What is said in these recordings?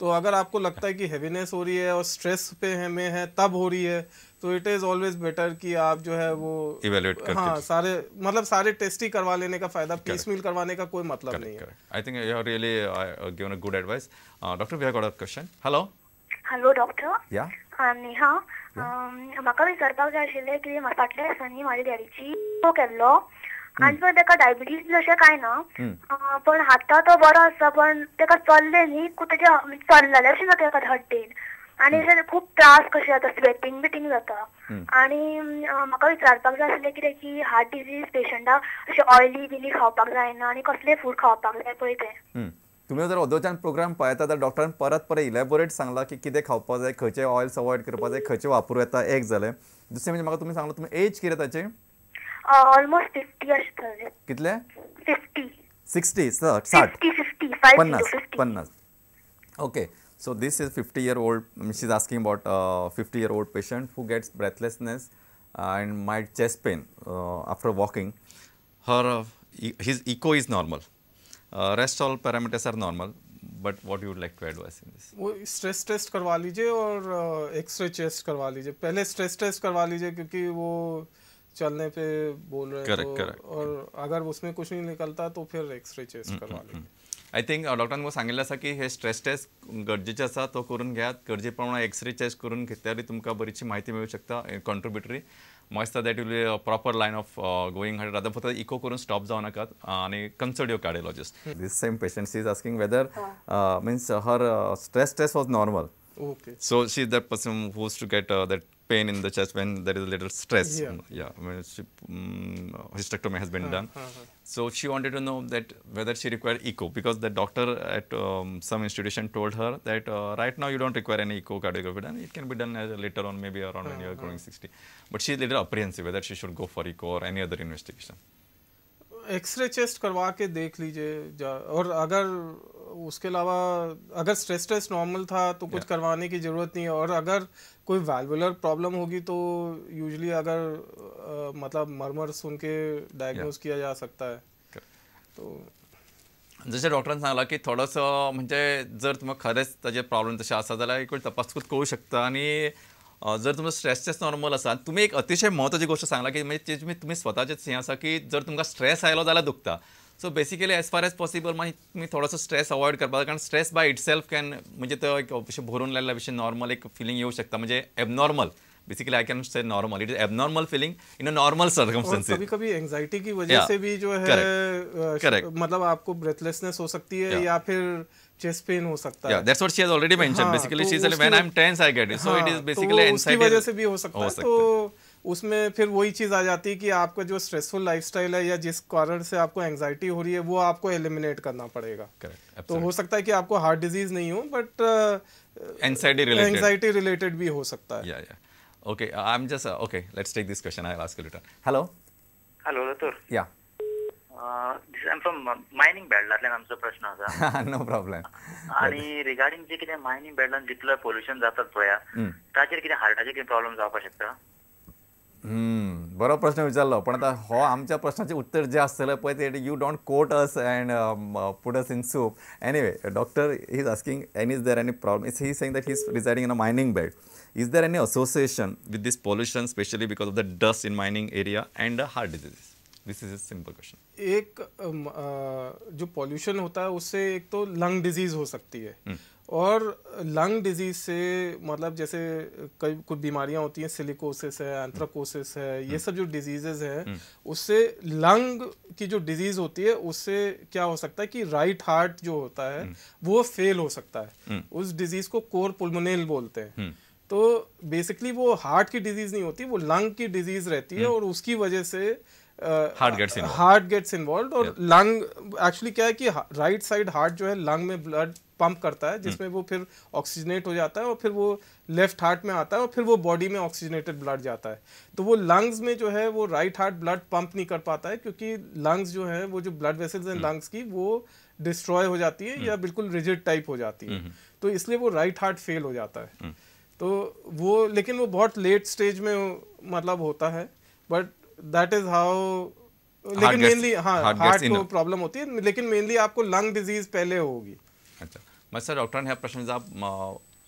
तो अगर आपको लगता है कि हेवीनेस हो रही है और स्ट्रेस पे है में है तब हो रही है, तो इट इज़ ऑलवेज बेटर कि आप जो है वो इवेल्युएट करके, हाँ सारे टेस्ट ही करवा लेने का फायदा, पीसमील करवाने का कोई मतलब नहीं है। I think you have really given a good advice. Doctor, we have got a question. Hello. Hello doctor. Yeah. Neha, म्हाका विचारपाक जाय आशिल्लें की फाटल्या दिसांनी म्हाज्या डॅडीची केल्लो आनी पण ताका डायबिटीज अशें कांय ना, पण हाता तो बरो आसा, पण ताका चलले न्ही तेच्या चललेले अशें जाता ताका हड्डीन आनी अशें खूब त्रास कशें जाता, स्वेटींग बिटींग जाता. आनी म्हाका विचारपाक जाय आशिल्लें कितें की हार्ट डिजीज पेशंटाक अशें ऑयली बिली खावपाक जायना आनी कसले फूड खावपाक जाय पळय तें. तुम्ही जर ओदोच्यान प्रोग्राम पळयता तर डॉक्टरान परत इलॅबोरेट सांगला की कितें खावपा जाय, खंयचे ऑयल्स अवॉयड करपा जाय, खंयचे वापरूं येता. एक जालें. दुसरें म्हणजे म्हाका तुमी सांगला तुमी एज कितें ताचें? ऑलमोस्ट 50 आसतले. कितले? 50. 60, 60, 50. Okay, so this is 50-year-old. She's asking about 50-year-old patient who gets breathlessness and mild chest pain after walking. His echo is normal. Rest all parameters are normal. But what you would like to advise in this? वो stress test करवा लीजिए और x ray chest करवा लीजिए. पहले stress test करवा लीजिए क्योंकि वो चलने पे बोल रहे हैं. Correct. और अगर उसमें कुछ नहीं निकलता तो फिर एक्सरे चेस्ट करवा लीजिए. आय थिंक डॉक्टरांनी सांगिल्लें आसा की हे स्ट्रेस टेस्ट गरजेचे आसा, तो करून घेयात. गरजे प्रमाणे एक्सरे टेस्ट करून घेतल्यार तुमकां बरीचशी म्हायती मेळूं शकता कॉन्ट्रिब्युटरी. म्हाका दिसता that will be proper line of going hard. Rather फक्त इको करून स्टॉप जावं नाकात आनी consult your cardiologist. This same patient, she is asking whether means her stress test was normal. Okay. So she is that person who used to get that pain in the chest when there is a little stress. When hysterectomy has been done. So she wanted to know that whether she required echo, because the doctor at some institution told her that right now you don't require any echocardiography done. It can be done later on, maybe around when you are growing 60. But she is a little apprehensive whether she should go for echo or any other investigation. X-ray chest करवा के देख लीजिए. और अगर उसके अलावा अगर stress test normal था तो कुछ करवाने की ज़रूरत नहीं है. और अगर कोई वैल्वुलर प्रॉब्लम होगी तो यूजुअली अगर मतलब मरमर सुन के डायग्नोज किया जा सकता है. तो जशें डॉक्टरान सांगलां की थोडोसो म्हणजे जर तुमकां खरेंच ताजे प्रॉब्लेम तशें आसा जाल्यार एक वेळ तपासून कळूं शकता. आनी जर तुमचो स्ट्रेस टेस्ट नॉर्मल आसा, तुम्ही एक अतिशय महत्वाची गोष्ट सांगला की म्हणजे तुम्ही स्वताचेच हें आसा की जर तुमकां स्ट्रेस आयलो जाल्यार दुखता. So basically as far as possible मागीर तुमी थोडोसो स्ट्रेस अवॉयड करपाक जाय. कारण स्ट्रेस बाय इटसेल्फ कॅन म्हणजे तो एक अशें भरून लायल्या भशेन नॉर्मल एक फिलींग येवं शकता. म्हणजे abnormal. Basically I can say normal. It is abnormal feeling in a normal circumstances. कभी-कभी एंजाइटी की वजह से भी जो है मतलब आपको ब्रेथलेसनेस हो सकती है या फिर चेस्ट पेन हो सकता है. That's what she has already mentioned. Basically she said when I'm tense I get it. So it is basically anxiety. उसकी वजह से भी हो सकता है. तो उसमें फिर वही चीज़ आ जाती है कि आपका जो स्ट्रेसफुल लाइफस्टाइल है या जिस कारण से आपको एंजाइटी हो रही है वो आपको एलिमिनेट करना पड़ेगा. तो हो सकता है कि आपको हार्ट डिजीज नहीं हो बट एंजाइटी रिलेटेड भी हो सकता है. Okay, I'm just okay. Let's take this question. I'll ask you later. Hello. Hello, Doctor. Yeah. I'm from mining बेल्टांतल्यान आमचो प्रश्न आसा. No problem. आणि रिगार्डिंग जे कितें मायनिंग बेल्टान जितलो पोल्युशन जातात पळय ताचेर कितें हार्टाचे कितें प्रॉब्लेम जावपाक शकता? बरो प्रश्न विचारलो. पण आता हो आमच्या प्रश्नाचे उत्तर जे आसतलें पळय ते you don't quote us and put us in soup. Anyway, doctor he is asking any is there any problem. He is saying that he is residing in a mining belt. Is there any association with this pollution, especially because of the dust in mining area and heart diseases? This is a simple question. एक जो pollution होता है उससे एक तो lung disease हो सकती है. और लंग डिजीज से मतलब जैसे कई कुछ बीमारियां होती हैं, सिलिकोसिस है, एंथ्राकोसिस है, ये सब जो डिजीजेज हैं उससे लंग की जो डिजीज होती है उससे क्या हो सकता है कि राइट हार्ट जो होता है वो फेल हो सकता है. उस डिजीज को कोर पुल्मोनेल बोलते हैं. तो बेसिकली वो हार्ट की डिजीज नहीं होती, वो लंग की डिजीज रहती है और उसकी वजह से हार्ट गेट्स इन्वॉल्व. और लंग एक्चुअली क्या है कि राइट साइड हार्ट जो है लंग में ब्लड पंप करता है जिसमें वो फिर ऑक्सीजनेट हो जाता है और फिर वो लेफ्ट हार्ट में आता है और फिर वो बॉडी में ऑक्सीजनेटेड ब्लड जाता है. तो वो लंग्स में जो है वो राइट हार्ट ब्लड पंप नहीं कर पाता है क्योंकि लंग्स जो है वो जो ब्लड वेसल्स हैं लंग्स की वो डिस्ट्रॉय हो जाती है या बिल्कुल रिजिड टाइप हो जाती है. तो इसलिए वो राइट हार्ट फेल हो जाता है. तो वो लेकिन वो बहुत लेट स्टेज में मतलब होता है. But that is how. लेकिन मेनली हार्ट को प्रॉब्लम होती है, लेकिन मेनली आपको लंग डिजीज पहले होगी. अच्छा, मातसो डॉक्टरान ह्या प्रश्नाचा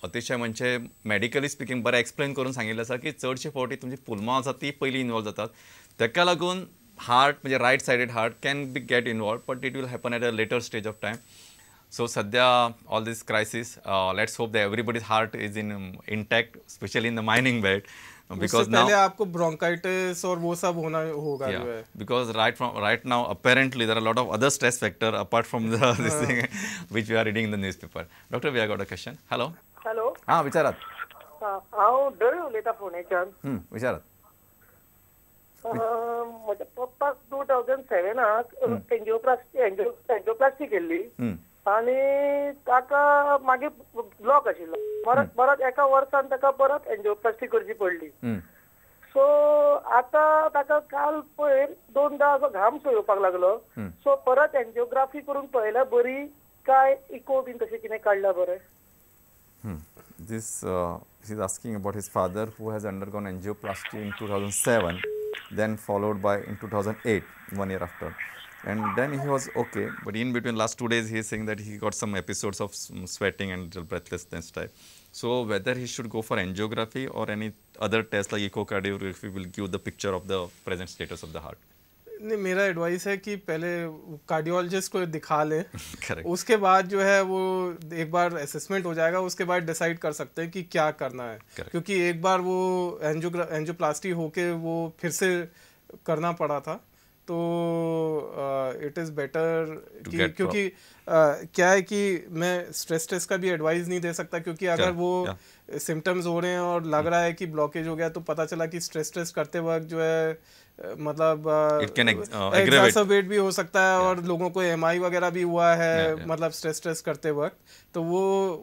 अतिशय म्हणजे मेडिकली स्पिकींग बरें एक्सप्लेन करून सांगिल्लें आसा की चडशे फावटी तुमची पुलमां आसा ती पयलीं इन्वॉल्व जातात ताका लागून हार्ट म्हणजे right sided heart can be get involve but it will happen at a later stage of time. So सध्या all this crisis let's hope that everybody's heart is intact specially in the mining belt because पहले आपको bronchitis और वो सब होना होगा जो है. Because right now apparently there are a lot of other stress factor apart from this thing which we are reading in the newspaper. Doctor, we have got a question. Hello. हां विचारात. हांव डर उलयतां फोंडेच्यान. विचारात. म्हज्या पप्पाक 2007 एंजिओप्लास्टी केल्ली आनी ताका मागीर ब्लॉक आशिल्लो परत एका वर्सान ताका परत एंजिओप्लास्टी करची पडली. सो आतां ताका काल पयर 2दा असो घाम येवपाक लागलो. सो परत एंजिओग्राफी करून पळयल्यार बरी काय इको बीन तशें कितें काडल्यार बरें? This he's asking about his father who has undergone angioplasty in 2007, then followed by in 2008, 1 year after, and then he was okay. But in between last 2 days he is saying that he got some episodes of sweating and breathlessness type. So whether he should go for angiography or any other test like echocardiography will give the picture of the present status of the heart. नहीं, मेरा advice है कि पहले cardiologist को दिखा लें. Correct. उसके बाद जो है वो एक बार असेसमेंट हो जाएगा, उसके बाद डिसाइड कर सकते हैं कि क्या करना है. Correct. क्योंकि एक बार वो एंजियोप्लास्टी होके वो फिर से करना पड़ा था, तो इट इज़ बेटर क्योंकि क्या है कि मैं स्ट्रेस टेस्ट का भी एडवाइस नहीं दे सकता, क्योंकि अगर वो सिम्टम्स हो रहे हैं और लग रहा है कि ब्लॉकेज हो गया तो पता चला कि स्ट्रेस टेस्ट करते वक्त जो है मतलब एग्जैसर्बेट भी हो सकता है. और लोगों को एमआई वगैरह भी हुआ है मतलब स्ट्रेस टेस्ट करते वक्त, तो वो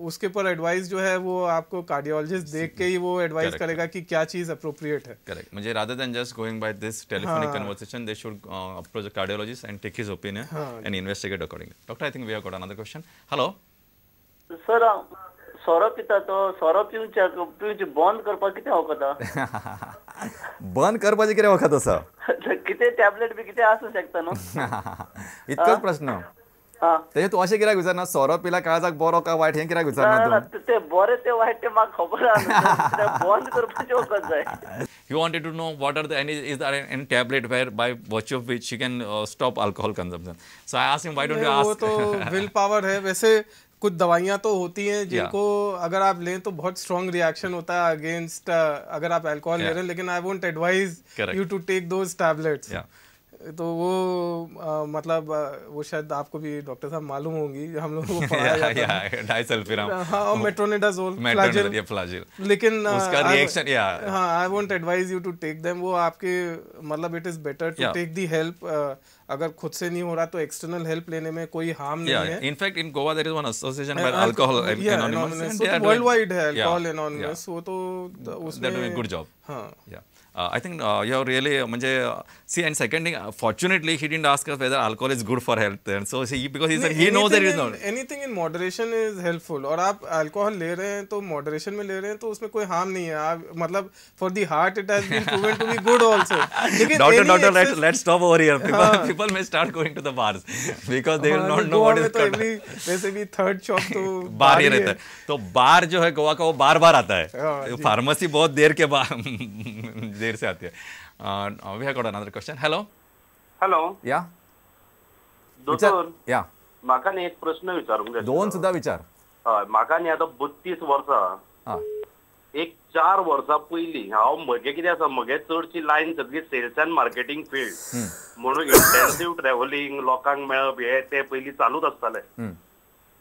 उसके ऊपर एडवाइस जो है वो आपको कार्डियोलॉजिस्ट देख के ही वो एडवाइस करेगा कि क्या चीज़ अप्रोप्रिएट है. करेक्ट. म्हणजे rather than just going by this telephonic conversation, they should approach a cardiologist and take his opinion and investigate accordingly. Doctor, I think we have got another question. Hello. Sir सोरो पिता तो सोरो पिवचे बंद करपाक कितें वखद बंद करपाचें कितें वखद आसा? कितें टॅबलेट बी कितें आसूं शकता न्हू? इतकोच प्रश्न. तेजे तूं अशें कित्याक विचारना सोरो पिला काळजाक बरो काय वायट हें कित्याक विचारना तूं? ते बरें ते वायट ते म्हाका खबर आहा. बंद करपाचें वखद जाय. He wanted to know what are is there any tablet where by virtue of which he can stop alcohol consumption. So I asked him, why don't you ask? वो तो विल पावर है. वैसे कुछ दवाइयाँ तो होती हैं जिनको अगर आप लें तो बहुत स्ट्रॉन्ग रिएक्शन होता है अगेंस्ट अगर आप अल्कोहल ले रहे हैं, लेकिन I won't advise you to take those tablets. तो वो मतलब वो शायद आपको भी डॉक्टर साहब मालूम होंगी, हम लोगों को पढ़ाया जाता है. डाइसल्फिराम. हाँ, और मेट्रोनिडाजोल, फ्लैजिल. लेकिन उसका रिएक्शन हाँ, I won't advise you to take them. वो आपके मतलब it is better to take the help. अगर खुद से नहीं हो रहा तो एक्सटर्नल हेल्प लेने में कोई हार्म नहीं है. In fact in Goa there is one association by alcohol anonymous, world wide है अल्कोहल एनोनिमस. वो तो उसमें डूइंग गुड जॉब. हाँ. I think you have really म्हणजे see, and second thing, fortunately he didn't ask us whether alcohol is good for health, and so because he knows that it is not. Anything in moderation is helpful. और आप alcohol ले रहे हैं तो moderation में ले रहे हैं तो उसमें कोई हार्म नहीं है. आप मतलब for the heart it has been proven to be good also. Doctor, let's stop over here. People may start going to the bars because they will not know what is good. वैसे भी third shop तो बार ही रहता है. तो बार जो है गोवा का वो बार आता है. फार्मेसी बहुत देर से आती है. We have got another question. Hello. या दोतोर या म्हाका न्ही एक प्रश्न विचारूंक जाय. दोन सुद्धा विचार. हय, म्हाका न्ही आतां 32 वर्सां. एक 4 वर्सां पयलीं हांव म्हगे कितें आसा, म्हगे चडशी लायन सगळी सेल्स एंड मार्केटिंग फील्ड म्हणून इंटेन्सिव्ह ट्रॅव्हलिंग, लोकांक मेळप हे ते पयलीं चालूच आसतालें.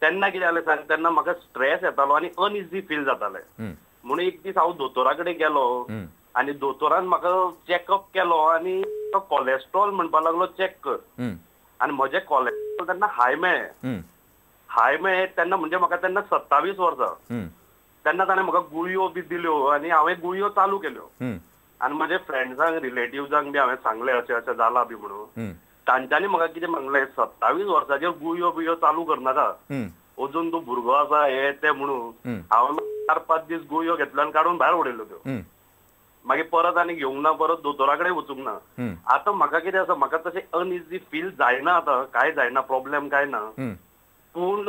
तेन्ना कितें जालें सांग, तेन्ना म्हाका स्ट्रेस येतालो आनी अनइझी फील जातालें. म्हणून एक दीस हांव दोतोरा कडेन गेलो आनी दोतोरान म्हाका चॅकअप केलो आनी कोलेस्ट्रॉल म्हणपा लागलो चॅक कर. आनी म्हजें कोलेस्ट्रॉल तेन्ना हाय मेळ्ळें तेन्ना म्हणजे म्हाका तेन्ना 27 वर्सां. तेन्ना ताणें म्हाका गुळयो बी दिल्यो आनी हांवें गुळयो चालू केल्यो. आनी म्हज्या फ्रेंड्सांक रिलेटिव्जांक बी हांवें सांगलें अशें अशें जालां बी म्हणून. तांच्यांनी म्हाका कितें म्हणलें, 27 वर्साचेर गुळयो बिळयो चालू करनाका, अजून तूं भुरगो आसा हे ते म्हणून. हांवें 4-5 दीस गुळयो घेतल्यो आनी काडून भायर उडयल्यो त्यो. मागीर परत आनी घेवंक ना, परत दोतोरा कडेन वचूंक ना. आतां म्हाका कितें आसा, म्हाका तशें अनइझी फील जायना, आतां कांय जायना, प्रॉब्लेम कांय ना. पूण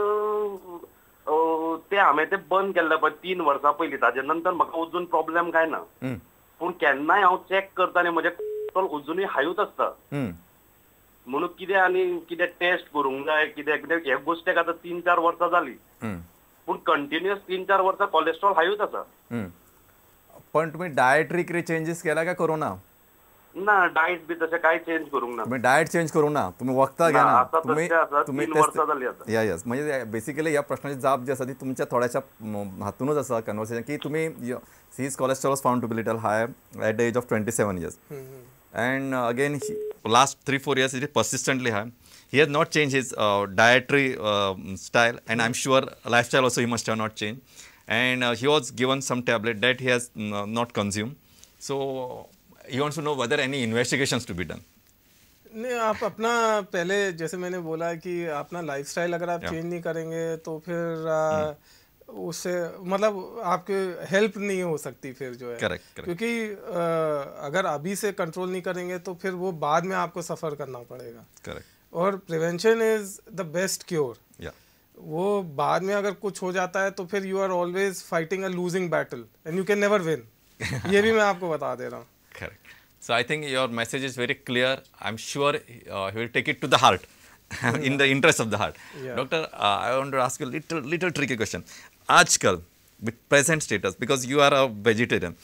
ते हांवें ते बंद केल्ले पळय 3 वर्सां पयलीं ताजे नंतर म्हाका अजून प्रॉब्लेम काय ना. पूण केन्नाय हांव चॅक करता आनी म्हजे कोलेस्ट्रॉल अजूनय हायूच आसता. म्हणून कितें आनी कितें टेस्ट करूंक जाय कितें कितें हे गोश्टेक आतां 3-4 वर्सां जालीं. पूण कंटिन्युअस 3-4 वर्सां कोलेस्ट्रॉल हायूच आसा. पण तुम्ही डायटरी कितें चेंजीस केला काय करूं ना? ना डायट बी तशें काय चेंज करूंक ना. तुम्ही डायट चेंज करू ना, तुम्ही वखदां घ्या ना, तुम्ही 3 वर्सां जालीं आतां. यस म्हणजे बेसिकली ह्या प्रश्नाची जाप जी आसा ती तुमच्या थोड्याशा हातूनच आसा कन्वर्सेशन की तुम्ही सीज cholesterol found to be little high at the age of 27 years. And again, last 3-4 years, it is persistently high. He has not changed his dietary style, and I'm sure lifestyle also he must have not changed. And he was given some tablet that he has not consumed. So he wants to know whether any investigations to be done. नहीं, आप अपना पहले जैसे मैंने बोला कि अपना lifestyle अगर आप चेंज नहीं करेंगे तो फिर उससे मतलब आपके हेल्प नहीं हो सकती फिर जो है. करेक्ट. क्योंकि अगर अभी से कंट्रोल नहीं करेंगे तो फिर वो बाद में आपको सफ़र करना पड़ेगा. करेक्ट. और prevention is the best cure. वो बाद में अगर कुछ हो जाता है तो फिर you are always fighting a losing battle and you can never win. ये भी मैं आपको बता दे रहा हूँ. Correct. So I think your message is very clear. I'm sure he will take it to the heart, in the interest of the heart. Doctor, I want to ask you a little tricky question. Aajkal, with present status, because you are a vegetarian,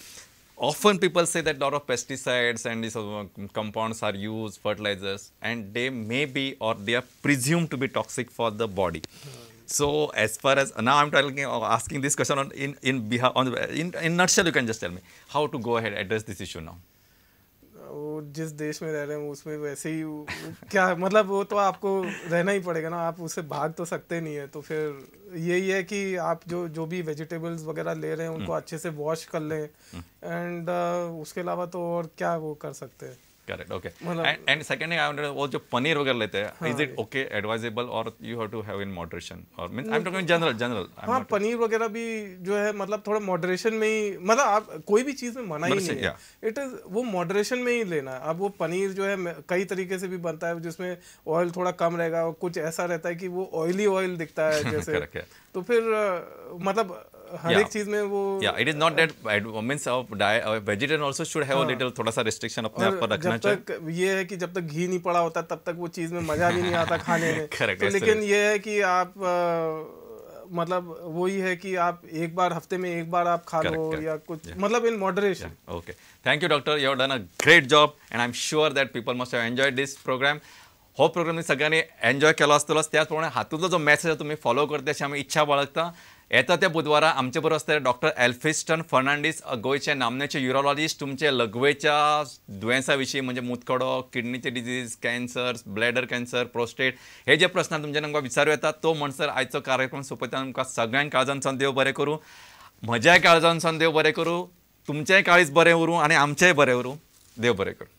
often people say that a lot of pesticides and these compounds are used, fertilizers, and they may be or they are presumed to be toxic for the body. So as far as now I'm asking this question in nutshell, you can just tell me how to go ahead address this issue now. वो जिस देश में रह रहे हैं उसमें वैसे ही क्या मतलब वो तो आपको रहना ही पड़ेगा ना. आप उससे भाग तो सकते नहीं है. तो फिर यही है कि आप जो भी वेजिटेबल्स वगैरह ले रहे हैं उनको अच्छे से वॉश कर लें. एंड उसके अलावा तो और क्या वो कर सकते हैं. Correct. Okay. And second thing, I wonder, वो जो पनीर वगैरह लेते हैं, is it okay, advisable, or you have to have in moderation? Or means I'm talking general. हाँ, पनीर वगैरह भी जो है मतलब थोड़ा मॉडरेशन में ही, मतलब आप कोई भी चीज़ में मना ही नहीं है. इट इज़ वो मॉडरेशन में ही लेना है. अब वो पनीर जो है कई तरीके से भी बनता है जिसमें ऑयल थोड़ा कम रहेगा और कुछ ऐसा रहता है कि वो ऑयल दिखता है जैसे. तो फिर मतलब हर एक चीज में वो it is not that means a vegetarian also should have a little थोड़ा सा restriction अपने आप पर रखना चाहिए. जब तक ये है कि जब तक घी नहीं पड़ा होता तब तक वो चीज में मजा भी नहीं आता खाने में. Correct, तो लेकिन ये है कि आप मतलब वही है कि आप एक बार हफ्ते में एक बार आप खा लो या कुछ मतलब in moderation. Okay. Thank you, doctor. You have done a great job and I'm sure that people must have enjoyed this program. हो प्रोग्राम सगळ्यांनी एन्जॉय केलो आसतलोच. त्याच प्रमाणे हातूंतलो जो मॅसेज तुम्ही फॉलो करता अशी आमी इच्छा बाळगता. येता त्या बुधवारा आमचे बरोबर आसतले डॉक्टर एल्फिस्टन फर्नांडीस, गोंयचे नामनेचे युरोलॉजिस्ट. तुमचे लघवेच्या दुयेंसां विशीं म्हणजे मुतखडो, किडनीचे disease, cancer, bladder cancer, prostate हे जे प्रश्न तुमच्यान आमकां विचारूं येतात तो म्हणसर आयचो कार्यक्रम सोंपयता. तुमकां सगळ्यांक काळजांतसान देव बरें करूं. म्हज्याय काळजांतसान देव बरें करूं. तुमचेय काळीज बरें उरूं आनी आमचेय बरें उरूं. देव बरें करूं.